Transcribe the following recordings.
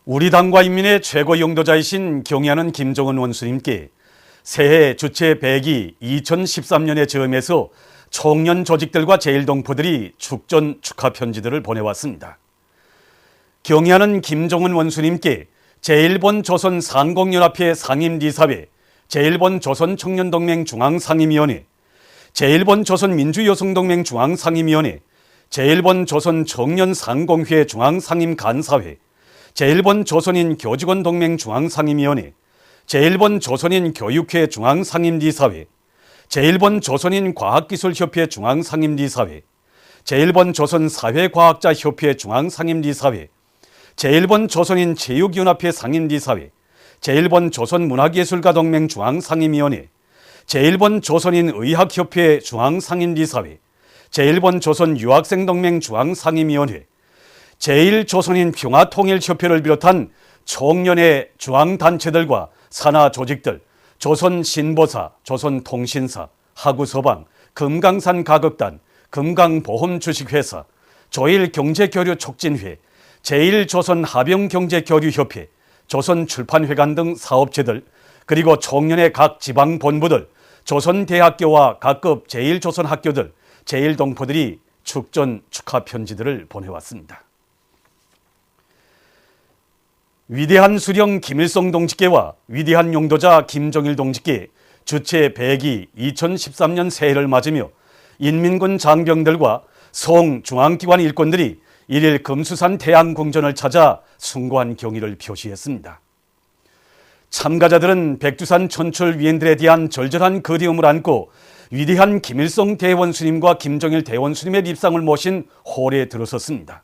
우리 당과 인민의 최고 영도자이신 경의하는 김정은 원수님께 새해 주체 100기 2013년의 즈음에서 청년 조직들과 제1동포들이 축전 축하 편지들을 보내왔습니다. 경의하는 김정은 원수님께 제1본 조선 상공연합회 상임이사회, 제1본 조선청년동맹 중앙상임위원회, 제1본 조선민주여성동맹 중앙상임위원회, 제1본 조선청년상공회 중앙상임간사회, 제1본 조선인 교직원동맹 중앙상임위원회, 제1본 조선인 교육회 중앙상임이사회, 제1본 조선인 과학기술협회 중앙상임이사회, 제1본 조선사회과학자협회 중앙상임이사회, 제1본 조선인 체육연합회 상임이사회, 제1본 조선문화예술가동맹 중앙상임위원회, 제1본 조선인 의학협회 중앙상임이사회, 제1본 조선유학생동맹 중앙상임위원회, 제1조선인 평화통일협회를 비롯한 총련의 중앙단체들과 산하조직들, 조선신보사, 조선통신사, 하구서방, 금강산가극단, 금강보험주식회사, 조일경제교류촉진회, 제1조선하병경제교류협회, 조선출판회관 등 사업체들, 그리고 총련의 각 지방본부들, 조선대학교와 각급 제1조선학교들, 제1동포들이 축전 축하 편지들을 보내왔습니다. 위대한 수령 김일성 동지께와 위대한 용도자 김정일 동지께 주체 100기 2013년 새해를 맞으며 인민군 장병들과 송 중앙기관 일꾼들이 1일 금수산 태양궁전을 찾아 숭고한 경의를 표시했습니다. 참가자들은 백두산 천출 위인들에 대한 절절한 그리움을 안고 위대한 김일성 대원수님과 김정일 대원수님의 립상을 모신 홀에 들어섰습니다.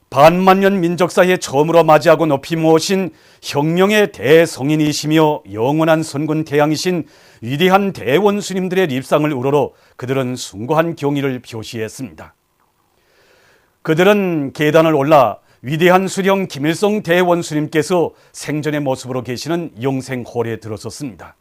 반만년 민족사에 처음으로 맞이하고 높이 모신 혁명의 대성인이시며 영원한 선군 태양이신 위대한 대원수님들의 립상을 우러러 그들은 숭고한 경의를 표시했습니다. 그들은 계단을 올라 위대한 수령 김일성 대원수님께서 생전의 모습으로 계시는 영생홀에 들어섰습니다.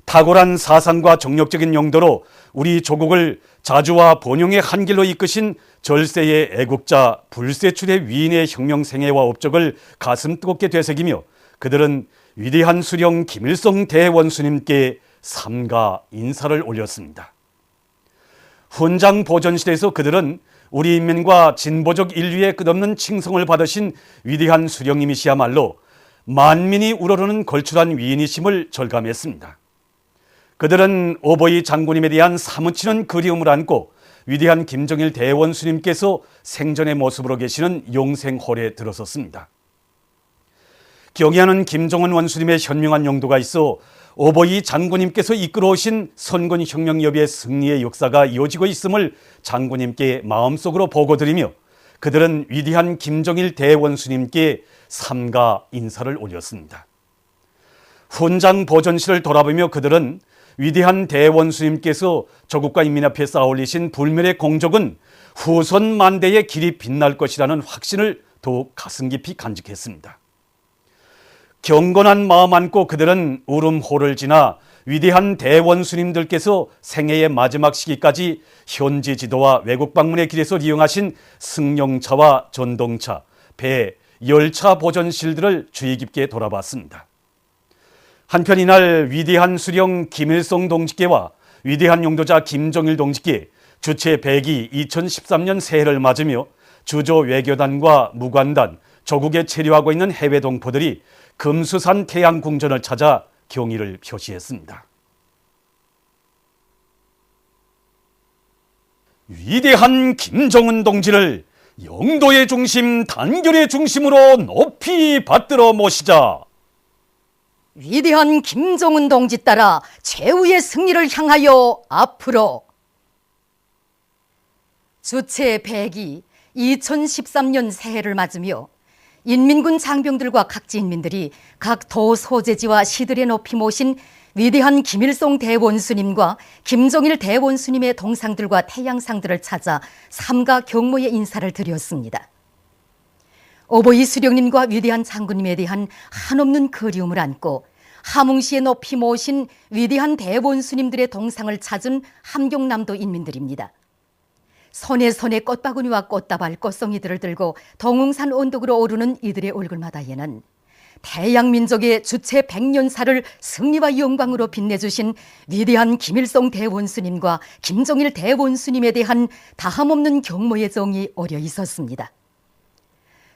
탁월한 사상과 정력적인 용도로 우리 조국을 자주와 번영의 한 길로 이끄신 절세의 애국자 불세출의 위인의 혁명 생애와 업적을 가슴 뜨겁게 되새기며 그들은 위대한 수령 김일성 대원수님께 삼가 인사를 올렸습니다. 훈장 보존실에서 그들은 우리 인민과 진보적 인류의 끝없는 칭송을 받으신 위대한 수령님이시야말로 만민이 우러르는 걸출한 위인이심을 절감했습니다. 그들은 오보이 장군님에 대한 사무치는 그리움을 안고 위대한 김정일 대원수님께서 생전의 모습으로 계시는 용생홀에 들어섰습니다. 경의하는 김정은 원수님의 현명한 용도가 있어 오보이 장군님께서 이끌어오신 선군혁명여비의 승리의 역사가 이어지고 있음을 장군님께 마음속으로 보고드리며 그들은 위대한 김정일 대원수님께 삼가 인사를 올렸습니다. 훈장 보존실을 돌아보며 그들은 위대한 대원수님께서 조국과 인민 앞에 쌓아올리신 불멸의 공적은 후손 만대의 길이 빛날 것이라는 확신을 더욱 가슴 깊이 간직했습니다. 경건한 마음 안고 그들은 울음호를 지나 위대한 대원수님들께서 생애의 마지막 시기까지 현지 지도와 외국 방문의 길에서 이용하신 승용차와 전동차, 배, 열차 보존실들을 주의 깊게 돌아봤습니다. 한편 이날 위대한 수령 김일성 동지께와 위대한 용도자 김정일 동지께 주체 100기 2013년 새해를 맞으며 주조 외교단과 무관단, 조국에 체류하고 있는 해외 동포들이 금수산 태양궁전을 찾아 경의를 표시했습니다. 위대한 김정은 동지를 영도의 중심, 단결의 중심으로 높이 받들어 모시자. 위대한 김정은 동지 따라 최후의 승리를 향하여 앞으로. 주체 100기 2013년 새해를 맞으며 인민군 장병들과 각지 인민들이 각 도 소재지와 시들에 높이 모신 위대한 김일성 대원수님과 김정일 대원수님의 동상들과 태양상들을 찾아 삼가 경모의 인사를 드렸습니다. 오보이 수령님과 위대한 장군님에 대한 한없는 그리움을 안고 함흥시에 높이 모신 위대한 대원수님들의 동상을 찾은 함경남도 인민들입니다. 손에 손에 꽃바구니와 꽃다발, 꽃송이들을 들고 동웅산 언덕으로 오르는 이들의 얼굴마다에는 태양민족의 주체 100년사를 승리와 영광으로 빛내주신 위대한 김일성 대원수님과 김정일 대원수님에 대한 다함없는 경모의 정이 어려 있었습니다.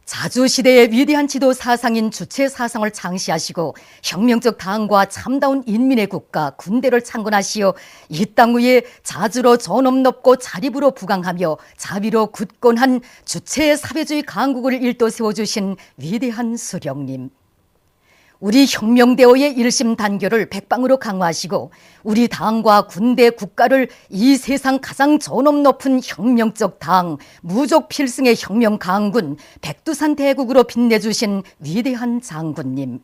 자주시대의 위대한 지도 사상인 주체 사상을 창시하시고 혁명적 당과 참다운 인민의 국가 군대를 창건하시어 이 땅 위에 자주로 존엄 높고 자립으로 부강하며 자비로 굳건한 주체의 사회주의 강국을 일도 세워주신 위대한 수령님. 우리 혁명대오의 일심 단결을 백방으로 강화하시고 우리 당과 군대 국가를 이 세상 가장 존엄 높은 혁명적 당, 무족 필승의 혁명 강군 백두산 대국으로 빛내주신 위대한 장군님.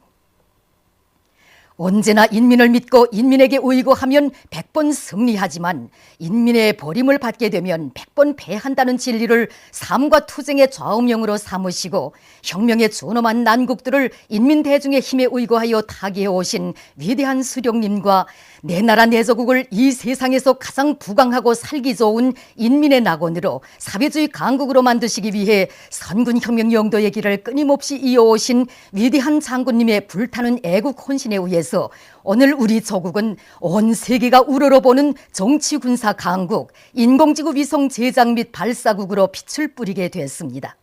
언제나 인민을 믿고 인민에게 의거하면 100번 승리하지만 인민의 버림을 받게 되면 100번 패한다는 진리를 삶과 투쟁의 좌우명으로 삼으시고 혁명의 존엄한 난국들을 인민 대중의 힘에 의거하여 타개해 오신 위대한 수령님과 내 나라 내 조국을 이 세상에서 가장 부강하고 살기 좋은 인민의 낙원으로 사회주의 강국으로 만드시기 위해 선군혁명 영도의 길을 끊임없이 이어오신 위대한 장군님의 불타는 애국 헌신에 의해서 오늘 우리 조국은 온 세계가 우러러보는 정치군사 강국, 인공지구 위성 제작 및 발사국으로 빛을 뿌리게 됐습니다.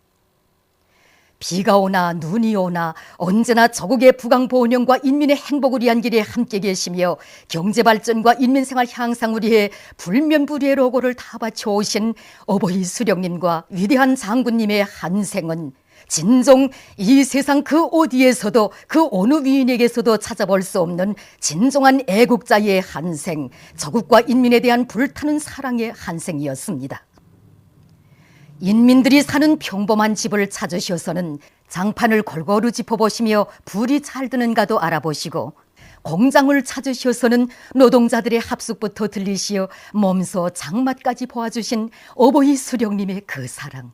비가 오나 눈이 오나 언제나 조국의 부강 번영과 인민의 행복을 위한 길에 함께 계시며 경제발전과 인민생활 향상을 위해 불면불의의 로고를 다 바쳐오신 어버이 수령님과 위대한 장군님의 한생은 진정 이 세상 그 어디에서도 그 어느 위인에게서도 찾아볼 수 없는 진정한 애국자의 한생, 조국과 인민에 대한 불타는 사랑의 한생이었습니다. 인민들이 사는 평범한 집을 찾으셔서는 장판을 골고루 짚어보시며 불이 잘 드는가도 알아보시고 공장을 찾으셔서는 노동자들의 합숙부터 들리시어 몸소 장맛까지 보아주신 어버이 수령님의 그 사랑.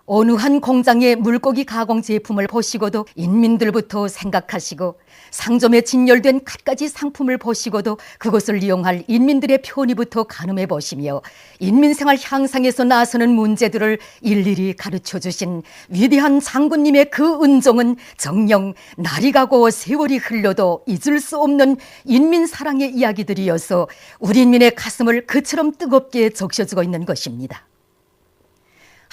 어느 한 공장의 물고기 가공 제품을 보시고도 인민들부터 생각하시고 상점에 진열된 갖가지 상품을 보시고도 그것을 이용할 인민들의 편의부터 가늠해 보시며 인민생활 향상에서 나서는 문제들을 일일이 가르쳐 주신 위대한 장군님의 그 은종은 정녕 날이 가고 세월이 흘러도 잊을 수 없는 인민사랑의 이야기들이어서 우리 인민의 가슴을 그처럼 뜨겁게 적셔주고 있는 것입니다.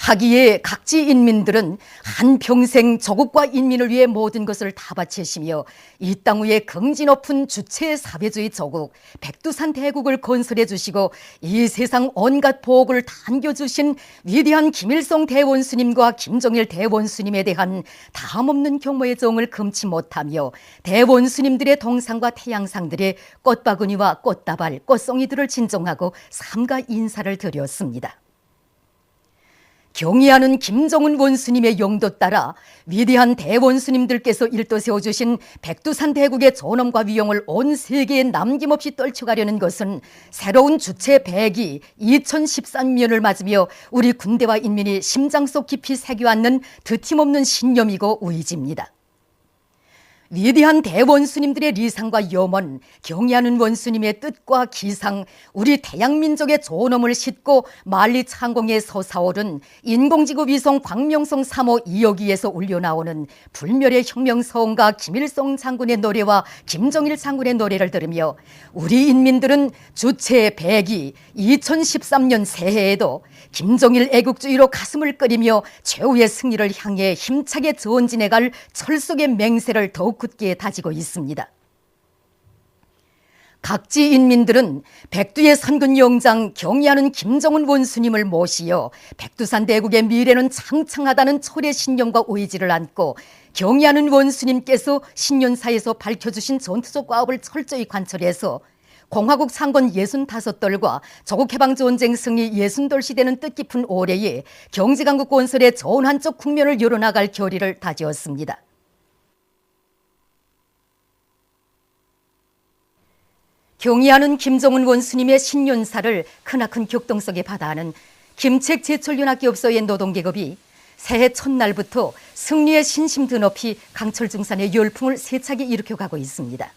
하기에 각지 인민들은 한평생 조국과 인민을 위해 모든 것을 다 바치시며 이 땅 위에 긍지 높은 주체의 사회주의 조국 백두산 대국을 건설해 주시고 이 세상 온갖 복을 다 안겨주신 위대한 김일성 대원수님과 김정일 대원수님에 대한 다함없는 경모의 정을 금치 못하며 대원수님들의 동상과 태양상들의 꽃바구니와 꽃다발, 꽃송이들을 진정하고 삼가 인사를 드렸습니다. 경의하는 김정은 원수님의 용도 따라 위대한 대원수님들께서 일도 세워주신 백두산 대국의 존엄과 위용을 온 세계에 남김없이 떨쳐가려는 것은 새로운 주체 100이 2013년을 맞으며 우리 군대와 인민이 심장 속 깊이 새겨앉는 드팀없는 신념이고 의지입니다. 위대한 대원수님들의 리상과 염원, 경의하는 원수님의 뜻과 기상, 우리 태양민족의 존엄을 싣고 만리 창공에 솟아오른 인공지구 위성 광명성 3호 2호기에서 울려나오는 불멸의 혁명서원과 김일성 장군의 노래와 김정일 장군의 노래를 들으며 우리 인민들은 주체 100이 2013년 새해에도 김정일 애국주의로 가슴을 끓이며 최후의 승리를 향해 힘차게 전진해갈 철속의 맹세를 더욱 굳게 다지고 있습니다. 각지 인민들은 백두의 선군 영장 경의하는 김정은 원수님을 모시어 백두산 대국의 미래는 창창하다는 철의 신념과 의지를 안고 경의하는 원수님께서 신년사에서 밝혀주신 전투적 과업을 철저히 관철해서 공화국 창건 65돌과 조국해방전쟁 승리 60돌 시대는 뜻깊은 올해에 경제강국 건설의 좋은 한쪽 국면을 열어나갈 결의를 다지었습니다. 경의하는 김정은 원수님의 신년사를 크나큰 격동 속에 받아하는 김책 제철연합기업소의 노동계급이 새해 첫날부터 승리의 신심 드높이 강철중산의 열풍을 세차게 일으켜가고 있습니다.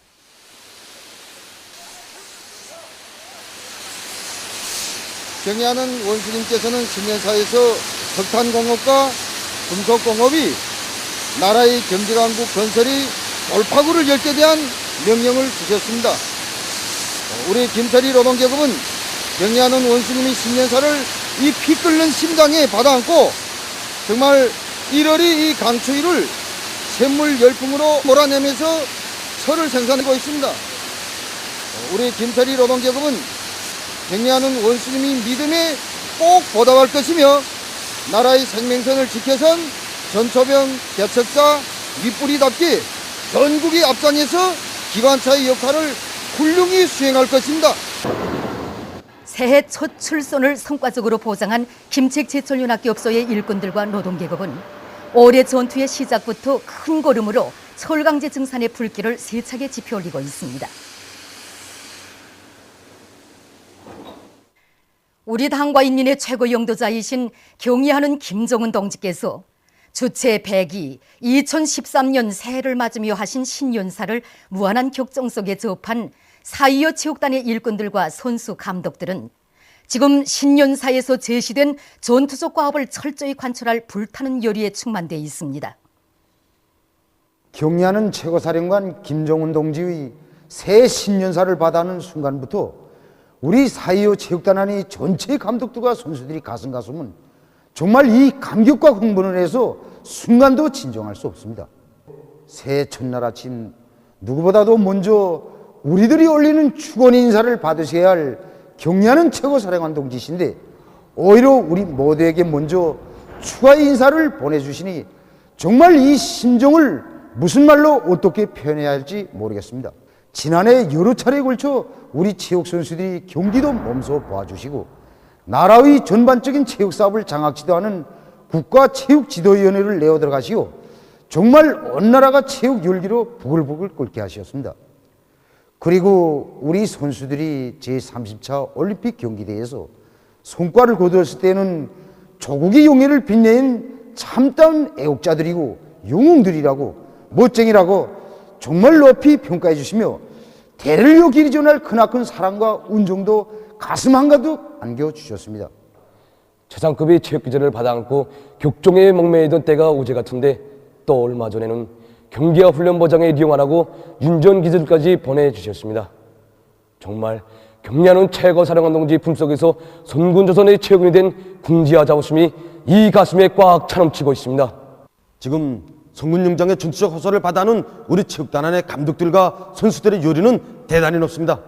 경애하는 원수님께서는 신년사에서 석탄공업과 금속공업이 나라의 경제강국 건설이 돌파구를 열 때 대한 명령을 주셨습니다. 우리 김철희 노동계급은 경애하는 원수님의 신년사를 이 피 끓는 심장에 받아안고 정말 일월이 이 강추위를 샘물 열풍으로 몰아내면서 철을 생산하고 있습니다. 우리 김철희 노동계급은 경애하는 원수님의 믿음에 꼭 보답할 것이며 나라의 생명선을 지켜선 전초병 개척자 밑뿌리답게 전국의 앞장에서 기관차의 역할을 훌륭히 수행할 것입니다. 새해 첫 출손을 성과적으로 보장한 김책제철연합교업소의 일꾼들과 노동계급은 올해 전투의 시작부터 큰 걸음으로 철강제 증산의 불길을 세차게 지펴 올리고 있습니다. 우리 당과 인민의 최고 영도자이신 경의하는 김정은 동지께서 주체 100이 2013년 새해를 맞으며 하신 신년사를 무한한 격정 속에 접한 4.25 체육단의 일꾼들과 선수 감독들은 지금 신년사에서 제시된 전투적 과업을 철저히 관철할 불타는 열의에 충만되어 있습니다. 경의하는 최고사령관 김정은 동지의 새 신년사를 받아하는 순간부터 우리 4.25 체육단안의 전체 감독들과 선수들이 가슴은 정말 이 감격과 흥분을 해서 순간도 진정할 수 없습니다. 새해 첫날 아침 누구보다도 먼저 우리들이 올리는 축원 인사를 받으셔야 할 경의하는 최고사령관 동지신데 오히려 우리 모두에게 먼저 축하의 인사를 보내주시니 정말 이 심정을 무슨 말로 어떻게 표현해야 할지 모르겠습니다. 지난해 여러 차례에 걸쳐 우리 체육 선수들이 경기도 몸소 도와주시고 나라의 전반적인 체육 사업을 장악지도하는 국가체육지도위원회를 내어 들어가시고 정말 온 나라가 체육 열기로 부글부글 끓게 하셨습니다. 그리고 우리 선수들이 제30차 올림픽 경기대회에서 성과를 거두었을 때는 조국의 용의를 빛내는 참다운 애국자들이고 영웅들이라고 멋쟁이라고 정말 높이 평가해 주시며 대를 이어 길이 전할 크나큰 사랑과 운정도 가슴 한가득 안겨주셨습니다. 최상급의 체육기제를 받아안고 격종에 목매이던 때가 어제 같은데 또 얼마 전에는 경기와 훈련 보장에 이용하라고 윤전기술까지 보내주셨습니다. 정말 경례하는 최고사령관 동지 품속에서 선군조선의 체육인이 된 궁지와 자부심이 이 가슴에 꽉 차넘치고 있습니다. 지금 성군영장의 전투적 호소를 받아는 우리 체육단안의 감독들과 선수들의 요리는 대단히 높습니다.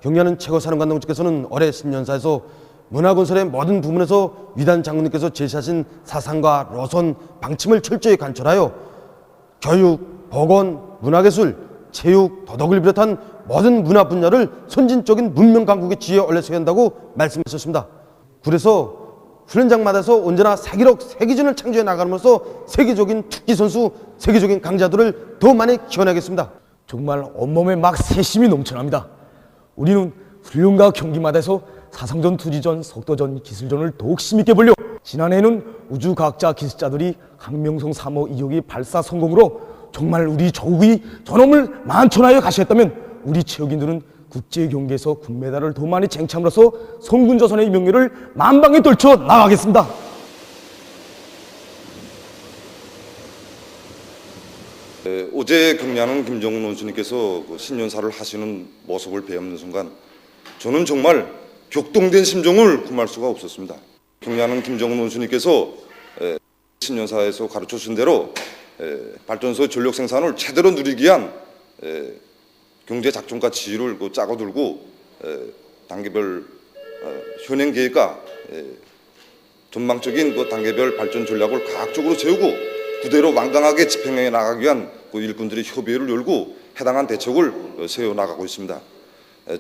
경례하는 최고사령관 동지께서는 올해 신년사에서 문화건설의 모든 부문에서 위대한 장군님께서 제시하신 사상과 노선, 방침을 철저히 관철하여 교육, 보건, 문화예술, 체육, 도덕을 비롯한 모든 문화 분야를 선진적인 문명 강국의 지혜에 올려서야 한다고 말씀하셨습니다. 그래서 훈련장마다서 언제나 세계록 세계전을 창조해 나감으로써 세계적인 특기 선수, 세계적인 강자들을 더 많이 키워내겠습니다. 정말 온몸에 막 세심이 넘쳐납니다. 우리는 훈련과 경기마다에서 사상전, 투지전, 속도전, 기술전을 더욱 힘있게 보려 지난해에는 우주과학자, 기술자들이 항명성 3호 2호기 발사 성공으로 정말 우리 조국의 전엄을 만천하여 가시했다면 우리 체육인들은 국제경기에서 금메달을 더 많이 쟁취함으로써 성군조선의 명예를 만방에 떨쳐 나가겠습니다. 어제 경례하는 김정은 원수님께서 신년사를 하시는 모습을 배우는 순간 저는 정말 격동된 심정을 금할 수가 없었습니다. 경례하는 김정은 원수님께서 신년사에서 가르쳐 준 대로 발전소 전력 생산을 제대로 누리기 위한 경제 작전과 지휘를 짜고 들고 단계별 현행 계획과 전망적인 단계별 발전 전략을 과학적으로 세우고 그대로 완강하게 집행해 나가기 위한 일꾼들이 협의회를 열고 해당한 대책을 세워 나가고 있습니다.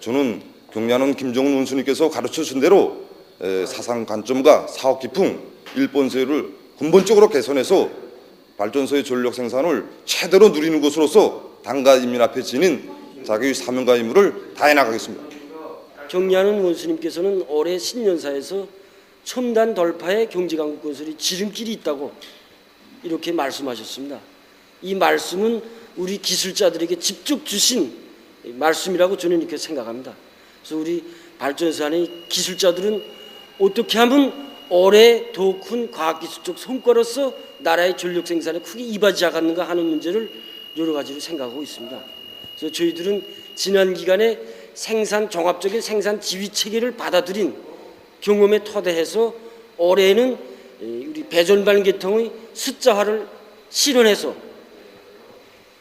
저는 경례하는 김정은 원수님께서 가르쳐 준 대로 사상 관점과 사업 기풍, 일본세를 근본적으로 개선해서 발전소의 전력 생산을 최대로 누리는 것으로서 당과 인민 앞에 지닌 자기의 사명과 임무를 다해 나가겠습니다. 경례하는 원수님께서는 올해 신년사에서 첨단 돌파의 경제강국 건설이 지름길이 있다고 이렇게 말씀하셨습니다. 이 말씀은 우리 기술자들에게 직접 주신 말씀이라고 저는 이렇게 생각합니다. 그래서 우리 발전소 안의 기술자들은 어떻게 하면 올해 더 큰 과학기술적 성과로서 나라의 전력 생산에 크게 이바지하겠는가 하는 문제를 여러 가지로 생각하고 있습니다. 그래서 저희들은 지난 기간에 종합적인 생산 지휘 체계를 받아들인 경험에 토대해서 올해는 우리 배전반 계통의 숫자화를 실현해서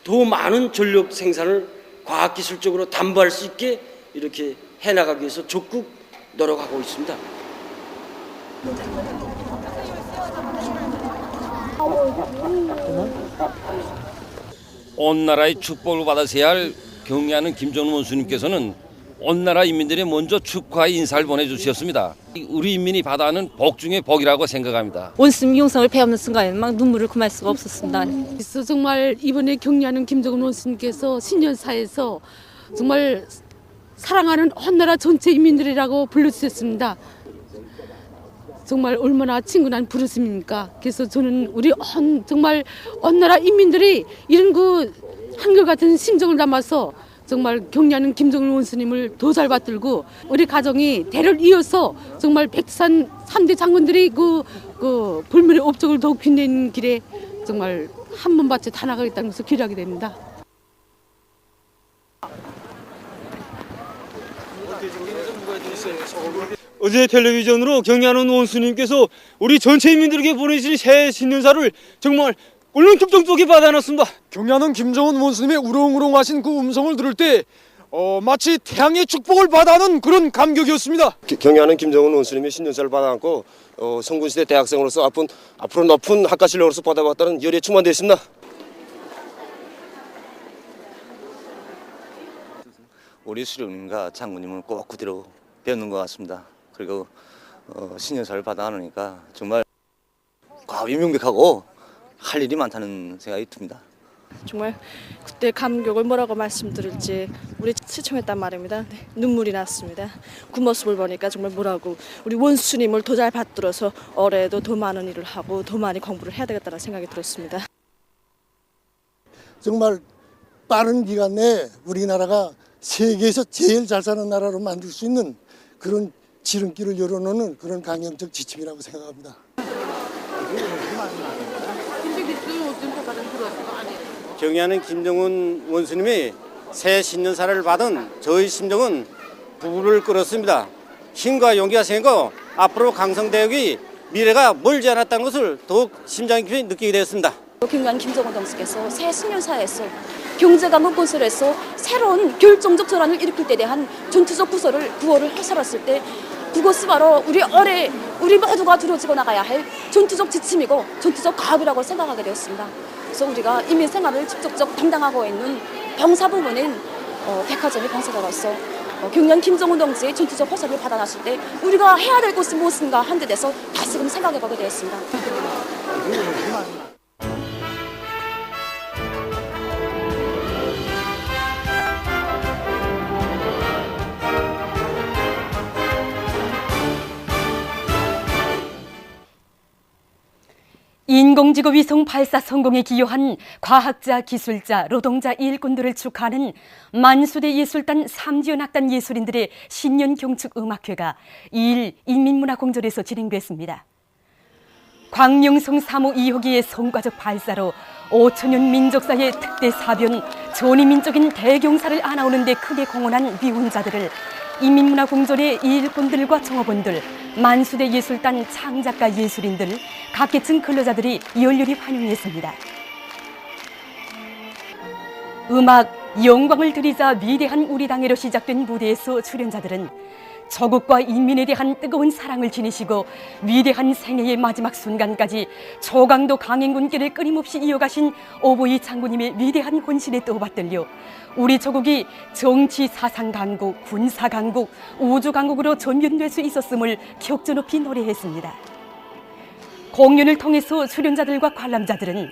더 많은 전력 생산을 과학기술적으로 담보할 수 있게 이렇게 해나가기 위해서 적극 노력하고 있습니다. 온 나라의 축복을 받으셔야 할 경례하는 김정은 원수님께서는 온 나라 인민들이 먼저 축하의 인사를 보내주셨습니다. 우리 인민이 받아하는 복 중에 복이라고 생각합니다. 원수님 용성을 배우는 순간에는 막 눈물을 금할 수가 없었습니다. 그래서 정말 이번에 경례하는 김정은 원수님께서 신년사에서 정말 사랑하는 온 나라 전체 인민들이라고 불러주셨습니다. 정말 얼마나 친근한 부르심입니까? 그래서 저는 우리 정말 온 나라 인민들이 이런 한결같은 심정을 담아서 정말 경례하는 김정은 원수님을 더 잘 받들고 우리 가정이 대를 이어서 정말 백두산 3대 장군들이 불멸의 업적을 더욱 빛내는 길에 정말 한 번밭에 다 나가겠다는 것을 기대하게 됩니다. 어제 텔레비전으로 경례하는 원수님께서 우리 전체 인민들에게 보내주신 새해 신년사를 정말 얼른 격정적이 받아놨습니다. 경례하는 김정은 원수님의 우렁우렁하신 그 음성을 들을 때 마치 태양의 축복을 받아는 그런 감격이었습니다. 경례하는 김정은 원수님의 신년사를 받아안고 성군시대 대학생으로서 앞으로 높은 학과 실력으로서 받아봤다는 열의에 충만되어 있습니다. 우리 수령님과 장군님은 꼭 그대로 배우는 것 같습니다. 그리고 신년사를 받아하니까 정말 과위명백하고 할 일이 많다는 생각이 듭니다. 정말 그때 감격을 뭐라고 말씀드릴지 우리 시청했단 말입니다. 네, 눈물이 났습니다. 그 모습을 보니까 정말 뭐라고 우리 원수님을 더 잘 받들어서 올해도 더 많은 일을 하고 더 많이 공부를 해야 되겠다는 생각이 들었습니다. 정말 빠른 기간 내에 우리나라가 세계에서 제일 잘 사는 나라로 만들 수 있는 그런 지름길을 열어놓는 그런 강경적 지침이라고 생각합니다. 경례하는 김정은 원수님이 새 신년사를 받은 저희 심정은 부부를 끓었습니다. 힘과 용기가 생기고 앞으로 강성대역이 미래가 멀지 않았다는 것을 더욱 심장 깊이 느끼게 되었습니다. 경례하는 김정은 동지께서 새 신년사에서 경제강국 건설에서 새로운 결정적 전환을 일으킬 때 대한 전투적 구호를 해설했을 때 그것이 바로 우리 모두가 두려지고 나가야 할 전투적 지침이고 전투적 과업이라고 생각하게 되었습니다. 그래서 우리가 인민 생활을 직접적 담당하고 있는 병사 부문인 백화점의 병사로서 경례한 김정은 동지의 전투적 호소를 받아놨을 때 우리가 해야 될 것이 무엇인가 한 데 대해서 다시금 생각해보게 되었습니다. 인공지구 위성 발사 성공에 기여한 과학자, 기술자, 노동자, 일꾼들을 축하하는 만수대 예술단 3지연 학단 예술인들의 신년 경축 음악회가 2일 인민문화공전에서 진행됐습니다. 광명성 3호 2호기의 성과적 발사로 5천년 민족사의 특대 사변, 전위민족인 대경사를 안아오는 데 크게 공헌한 위훈자들을 인민문화공전의 일꾼들과 종업원들, 만수대 예술단 창작가 예술인들, 각 계층 근로자들이 열렬히 환영했습니다. 음악 영광을 드리자 위대한 우리 당해로 시작된 무대에서 출연자들은 조국과 인민에 대한 뜨거운 사랑을 지니시고 위대한 생애의 마지막 순간까지 초강도 강행군길을 끊임없이 이어가신 오보이 장군님의 위대한 혼신에 떠받들려 우리 조국이 정치 사상 강국, 군사 강국, 우주 강국으로 전면될 수 있었음을 격조 높이 노래했습니다. 공연을 통해서 출연자들과 관람자들은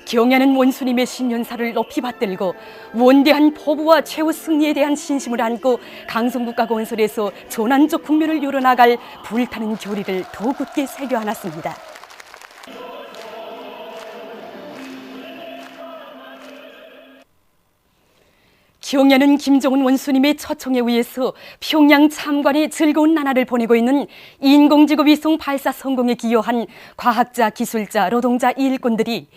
경례하는 원수님의 신년사를 높이 받들고 원대한 포부와 최후 승리에 대한 신심을 안고 강성국가 건설에서 전환적 국면을 열어나갈 불타는 교리를 더 굳게 새겨 안았습니다. 경야는 김정은 원수님의 초청에 의해서 평양 참관에 즐거운 나날을 보내고 있는 인공지구 위성 발사 성공에 기여한 과학자, 기술자, 노동자, 일꾼들이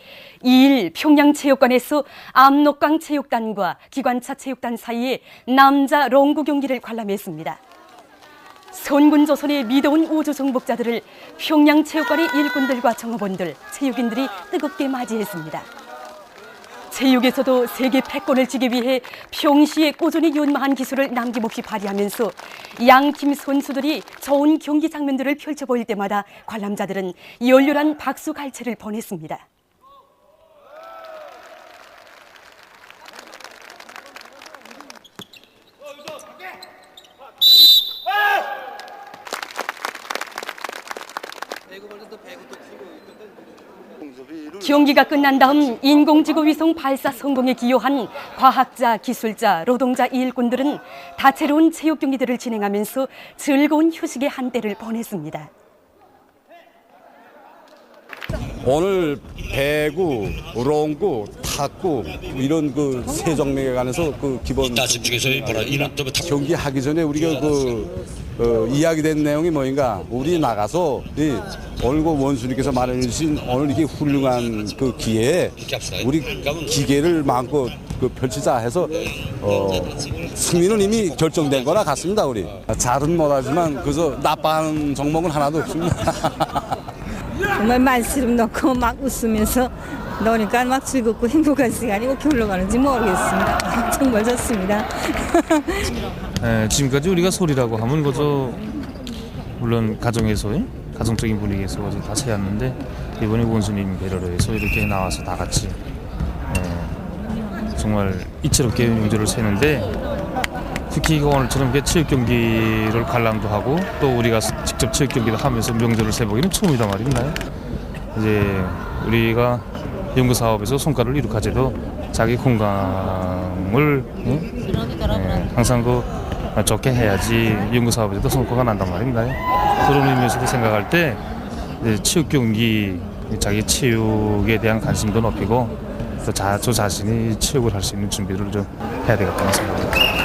2일 평양체육관에서 압록강 체육단과 기관차 체육단 사이에 남자 롱구 경기를 관람했습니다. 선군조선의 미더운 우주정복자들을 평양체육관의 일꾼들과 정업원들, 체육인들이 뜨겁게 맞이했습니다. 체육에서도 세계 패권을 지기 위해 평시에 꾸준히 연마한 기술을 남김없이 발휘하면서 양팀 선수들이 좋은 경기 장면들을 펼쳐 보일 때마다 관람자들은 열렬한 박수 갈채를 보냈습니다. 경기가 끝난 다음 인공지구 위성 발사 성공에 기여한 과학자, 기술자, 노동자, 일꾼들은 다채로운 체육 경기들을 진행하면서 즐거운 휴식의 한때를 보냈습니다. 오늘 배구, 롱구, 탁구 이런 그 세 종목에 관해서 그 기본 경기 하기 전에 우리가 이야기된 내용이 뭐인가? 우리 나가서 오늘 그 원수님께서 말해 주신 오늘 이렇게 훌륭한 그 기회에 우리 기계를 마음껏 펼치자 해서 승리는 이미 결정된 거나 같습니다. 우리 잘은 못하지만 그래서 나빠하는 종목은 하나도 없습니다. 정말 말씨름 넣고 막 웃으면서 노니까 막 즐겁고 행복한 시간이 어떻게 흘러가는지 모르겠습니다. 정말 좋습니다. 네, 지금까지 우리가 소리라고 하면 그저 물론 가정에서의 가정적인 분위기에서 다 세웠는데 이번에 원수님 배려로 해서 이렇게 나와서 다 같이 정말 이채롭게 명절을 세는데 특히 오늘처럼 이렇게 체육 경기를 관람도 하고 또 우리가 직접 체육 경기도 하면서 명절을 세보기는 처음이다 말입니다. 이제 우리가 연구 사업에서 성과를 이룩하지도 자기 건강을 항상 좋게 해야지 연구 사업에서도 성과가 난단 말입니다. 그런 의미에서도 생각할 때 체육 경기, 자기 체육에 대한 관심도 높이고 또 저 자신이 체육을 할 수 있는 준비를 좀 해야 되겠다는 생각입니다.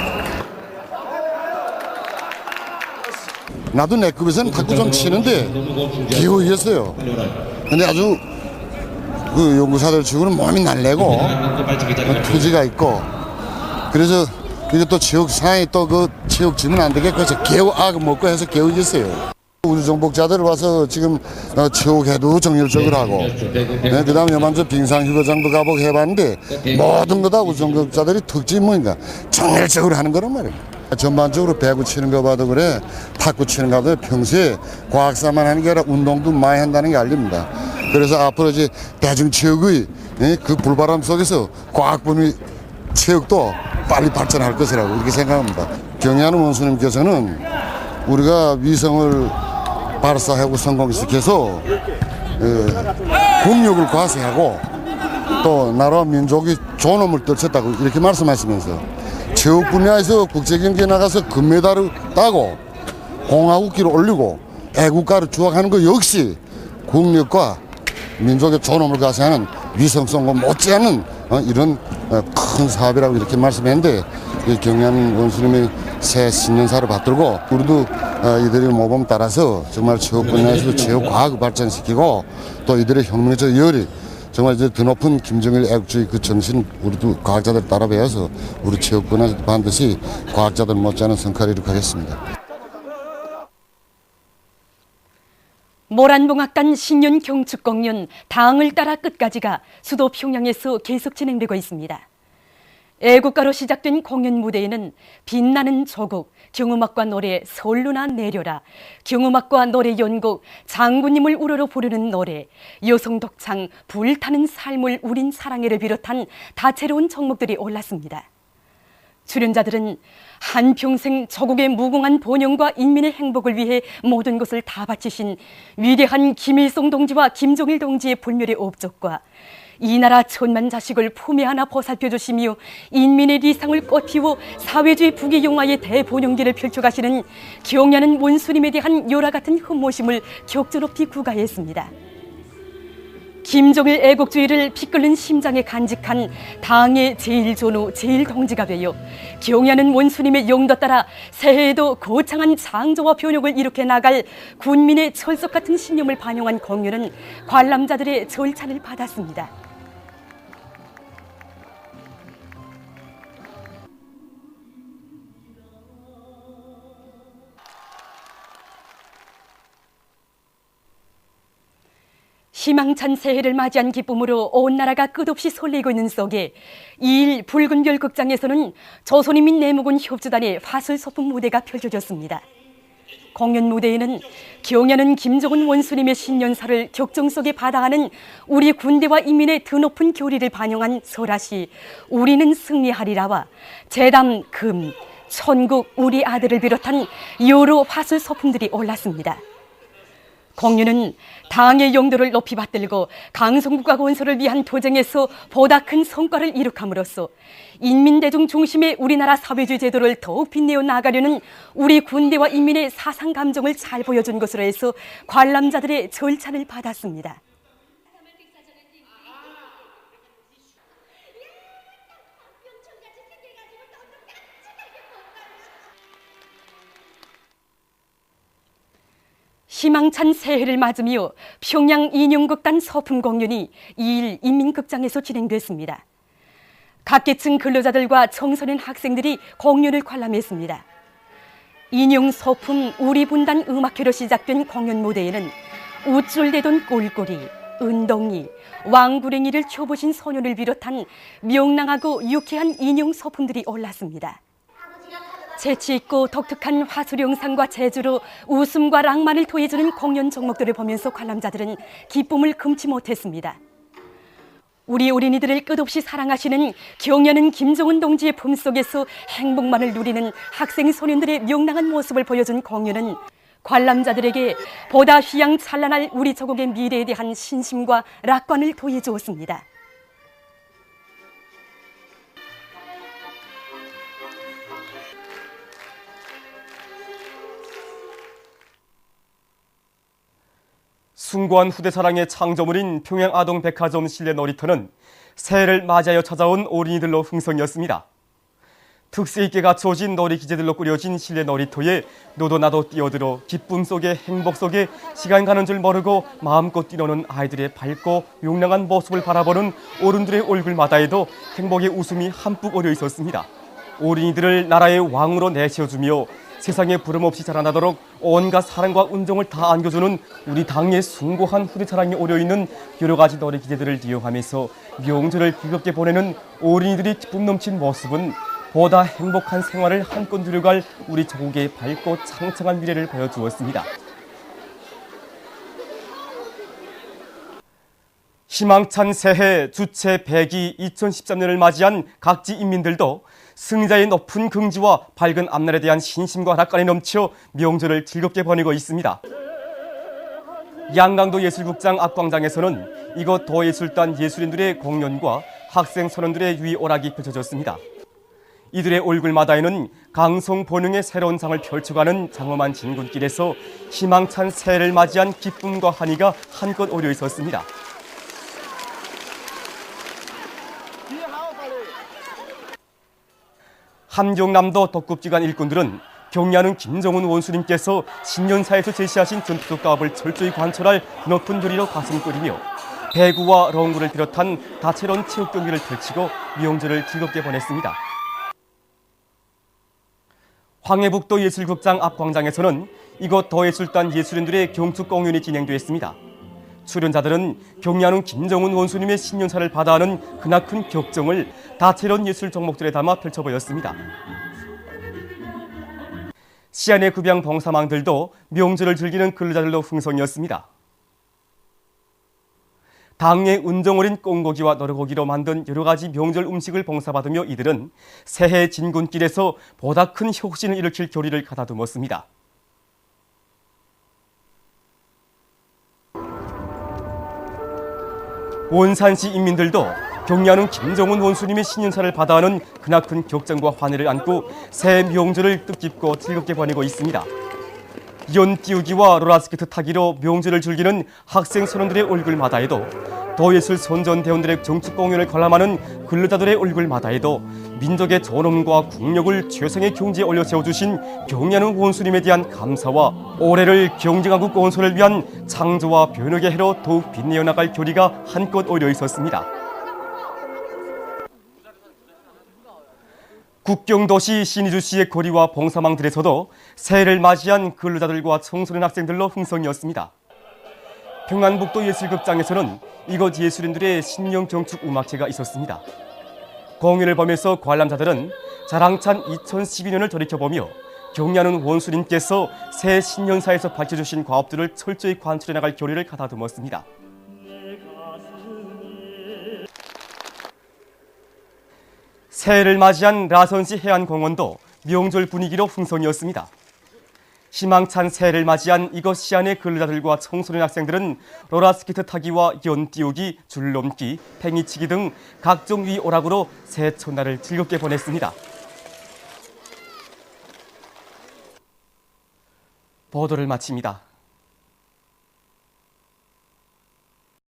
나도 내 급에서는 탁구 좀 치는데 기호 이겼어요. 근데 아주 그 연구사들 치고는 몸이 날래고 투지가 있고 그래서 이게 또 체육 상황이 또 그 체육 지면 안 되게 그래서 개우 먹고 해서 개우 이겼어요. 우주정복자들 와서 지금 체육회도 정열적으로 하고 그다음에 요만저 빙상휴거장도 가보고 해봤는데 모든 거 다 우주정복자들이 특징이 뭐인가 정열적으로 하는 거란 말이에요. 전반적으로 배구 치는 거 봐도 그래 탁구 치는 거 봐도 빨리 과학사만 하는 게 아니라 운동도 많이 한다는 게 알립니다. 그래서 앞으로 이제 대중체육의 그 불바람 속에서 과학분의 체육도 빨리 발전할 것이라고 이렇게 생각합니다. 경야는 원수님께서는 우리가 위성을 발사하고 성공시켜서 국력을 과세하고 또 나라와 민족이 존엄을 떨쳤다고 이렇게 말씀하시면서 체육 분야에서 국제경기에 나가서 금메달을 따고 공화국기를 올리고 애국가를 주악하는 것 역시 국력과 민족의 존엄을 과세하는 위성성과 못지않은 이런 큰 사업이라고 이렇게 말씀했는데 경양 원수님의 새 신년사를 받들고 우리도 이들의 모범 따라서 정말 체육 분야에서도 체육 과학을 발전시키고 또 이들의 혁명적 열이 정말 이제 더 높은 김정일 애국주의 그 정신 우리도 과학자들 따라 배워서 우리 체육 분야에서 반드시 과학자들 못지않은 성과를 이룩하겠습니다. 모란봉학단 신년 경축공연 당을 따라 끝까지가 수도 평양에서 계속 진행되고 있습니다. 애국가로 시작된 공연 무대에는 빛나는 조국, 경음악과 노래 서울루나 내려라, 경음악과 노래 연곡, 장군님을 우러러 부르는 노래, 여성 독창, 불타는 삶을 우린 사랑해를 비롯한 다채로운 종목들이 올랐습니다. 출연자들은 한평생 조국의 무궁한 번영과 인민의 행복을 위해 모든 것을 다 바치신 위대한 김일성 동지와 김정일 동지의 불멸의 업적과 이 나라 천만 자식을 품에 안아 보살펴주시며 인민의 리상을 꽃피워 사회주의 부귀영화의 대본영기를 펼쳐가시는 경야는 원수님에 대한 열화 같은 흠모심을 격조롭게 구가했습니다. 김종일 애국주의를 피끓는 심장에 간직한 당의 제1전우 제1동지가 되어 경야는 원수님의 용도 따라 새해에도 거창한 창조와 변혁을 일으켜 나갈 군민의 철석 같은 신념을 반영한 공연은 관람자들의 절찬을 받았습니다. 희망찬 새해를 맞이한 기쁨으로 온 나라가 끝없이 설레고 있는 속에 2일 붉은별 극장에서는 조선인민 내무군 협주단의 화술 소품 무대가 펼쳐졌습니다. 공연 무대에는 경야는 김정은 원수님의 신년사를 격정 속에 받아하는 우리 군대와 인민의 드높은 교리를 반영한 설화시 우리는 승리하리라와 재담 금, 천국 우리 아들을 비롯한 여러 화술 소품들이 올랐습니다. 공연은 당의 용도를 높이 받들고 강성국과 건설을 위한 도쟁에서 보다 큰 성과를 이룩함으로써 인민대중 중심의 우리나라 사회주의 제도를 더욱 빛내어 나가려는 우리 군대와 인민의 사상 감정을 잘 보여준 것으로 해서 관람자들의 절찬을 받았습니다. 희망찬 새해를 맞으며 평양 인용극단 서품 공연이 2일 인민극장에서 진행됐습니다. 각계층 근로자들과 청소년 학생들이 공연을 관람했습니다. 인용 서품 우리 분단 음악회로 시작된 공연 무대에는 우쭐대던 꼴꼬리, 은동이, 왕구랭이를 켜보신 소년을 비롯한 명랑하고 유쾌한 인용 서품들이 올랐습니다. 재치있고 독특한 화술 영상과 재주로 웃음과 낭만을 토해주는 공연 종목들을 보면서 관람자들은 기쁨을 금치 못했습니다. 우리 어린이들을 끝없이 사랑하시는 경야는 김정은 동지의 품속에서 행복만을 누리는 학생 소년들의 명랑한 모습을 보여준 공연은 관람자들에게 보다 휘황찬란할 우리 조국의 미래에 대한 신심과 낙관을 더해주었습니다. 숭고한 후대사랑의 창조물인 평양아동백화점 실내 놀이터는 새해를 맞이하여 찾아온 어린이들로 흥성이었습니다. 특색 있게 갖춰진 놀이 기재들로 꾸려진 실내 놀이터에 너도 나도 뛰어들어 기쁨 속에 행복 속에 시간 가는 줄 모르고 마음껏 뛰노는 아이들의 밝고 용량한 모습을 바라보는 어른들의 얼굴마다에도 행복의 웃음이 함뿍 어려 있었습니다. 어린이들을 나라의 왕으로 내세워주며 세상에 부름없이 자라나도록 온갖 사랑과 은정을 다 안겨주는 우리 당의 숭고한 후대사랑이 어려있는 여러 가지 놀이 기재들을 이용하면서 명절을 즐겁게 보내는 어린이들이 기쁨 넘친 모습은 보다 행복한 생활을 한껏 누려갈 우리 조국의 밝고 창창한 미래를 보여주었습니다. 희망찬 새해 주체 100기 2013년을 맞이한 각지 인민들도 승자의 높은 긍지와 밝은 앞날에 대한 신심과 낙관이 넘쳐 명절을 즐겁게 보내고 있습니다. 양강도 예술극장 앞광장에서는 이곳 도예술단 예술인들의 공연과 학생 선원들의 유희 오락이 펼쳐졌습니다. 이들의 얼굴마다에는 강성 본능의 새로운 장을 펼쳐가는 장엄한 진군길에서 희망찬 새해를 맞이한 기쁨과 한의가 한껏 어려 있었습니다. 함경남도 독급기관 일꾼들은 경야는 김정은 원수님께서 신년사에서 제시하신 전투적 가업을 철저히 관철할 높은 결의로 가슴 끓이며 배구와 롱구를 비롯한 다채로운 체육 경기를 펼치고 명절을 즐겁게 보냈습니다. 황해북도 예술극장 앞광장에서는 이곳 도예술단 예술인들의 경축 공연이 진행되었습니다. 출연자들은 경야는 김정은 원수님의 신년사를 받아하는 크나큰 격정을 다채로운 예술 종목들에 담아 펼쳐보였습니다. 시안의 급양 봉사망들도 명절을 즐기는 근로자들로 흥성이었습니다. 당의 은정 어린 꽁고기와 너르고기로 만든 여러 가지 명절 음식을 봉사받으며 이들은 새해 진군길에서 보다 큰 혁신을 일으킬 결의를 가다듬었습니다. 원산시 인민들도 경야는 김정은 원수님의 신년사를 받아하는 크나큰 격정과 환희를 안고 새해 명절을 뜻깊고 즐겁게 보내고 있습니다. 연 띄우기와 롤러스케이트 타기로 명절을 즐기는 학생 선원들의 얼굴마다에도, 도예술 선전대원들의 정축 공연을 관람하는 근로자들의 얼굴마다에도 민족의 존엄과 국력을 최상의 경지에 올려 세워주신 경리하는 원수님에 대한 감사와 올해를 경쟁한국 건설을 위한 창조와 변혁의 해로 더욱 빛내어 나갈 결의가 한껏 어려 있었습니다. 국경도시 신의주시의 거리와 봉사망들에서도 새해를 맞이한 근로자들과 청소년 학생들로 흥성이었습니다. 평안북도 예술극장에서는 이곳 예술인들의 신령 경축 음악회가 있었습니다. 공연을 보면서 관람자들은 자랑찬 2012년을 돌이켜보며 경리하는 원수님께서 새 신년사에서 밝혀주신 과업들을 철저히 관철해 나갈 결의를 가다듬었습니다. 새해를 맞이한 라선시 해안공원도 명절 분위기로 흥성이었습니다. 희망찬 새해를 맞이한 이곳 시안의 근로자들과 청소년 학생들은 롤러스케이트 타기와 연 띄우기, 줄넘기, 팽이치기 등 각종 위오락으로 새해 첫날을 즐겁게 보냈습니다. 보도를 마칩니다.